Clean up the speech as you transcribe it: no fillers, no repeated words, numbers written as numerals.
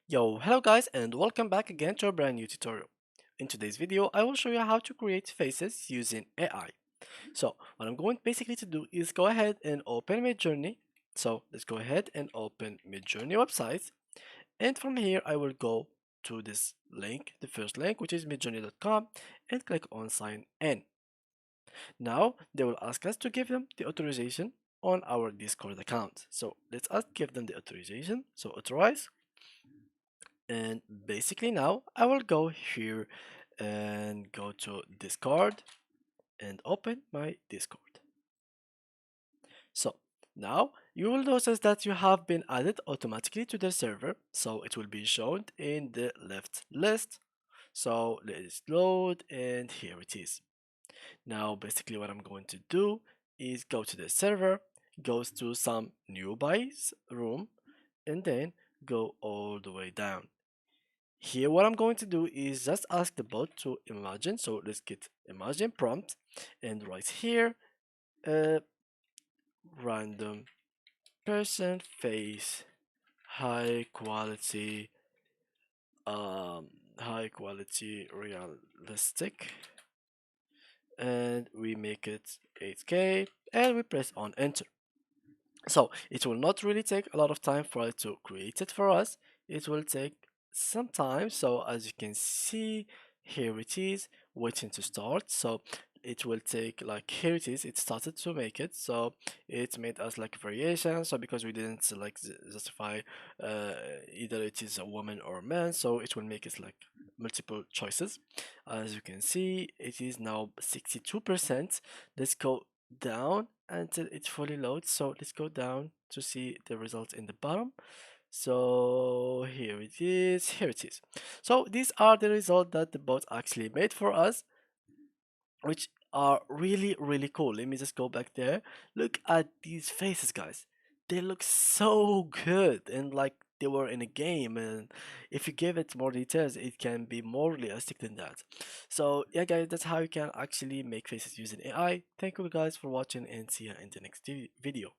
Yo, hello guys and welcome back again to a brand new tutorial. In today's video, I will show you how to create faces using AI. So, what I'm going basically to do is go ahead and open Midjourney. So, let's go ahead and open Midjourney website. And from here, I will go to this link, the first link, which is midjourney.com, and click on sign in. Now, they will ask us to give them the authorization on our Discord account. So, let's give them the authorization. So, authorize. And basically now I will go here and go to Discord and open my Discord. So now you will notice that you have been added automatically to the server, so it will be shown in the left list. So let's load, and here it is. Now basically what I'm going to do is go to the server, goes to some newbies room, and then go all the way down. Here, what I'm going to do is just ask the bot to imagine. So let's get imagine prompt and right here, uh, random person face, high quality, um, high quality realistic, and we make it 8K and we press on enter. So it will not really take a lot of time for it to create it for us. It will take some time. So as you can see, here it is waiting to start. So it will take, like, here it is, it started to make it. So it made us like variation. So because we didn't like justify uh, either it is a woman or a man, so it will make it like multiple choices. As you can see, it is now 62%. Let's go down until it fully loads. So let's go down to see the results in the bottom. So here it is, here it is. So these are the results that the bot actually made for us, which are really cool. Let me just go back there. Look at these faces, guys. They look so good and like they were in a game, and if you give it more details it can be more realistic than that. So yeah guys, that's how you can actually make faces using AI. Thank you guys for watching and see you in the next video.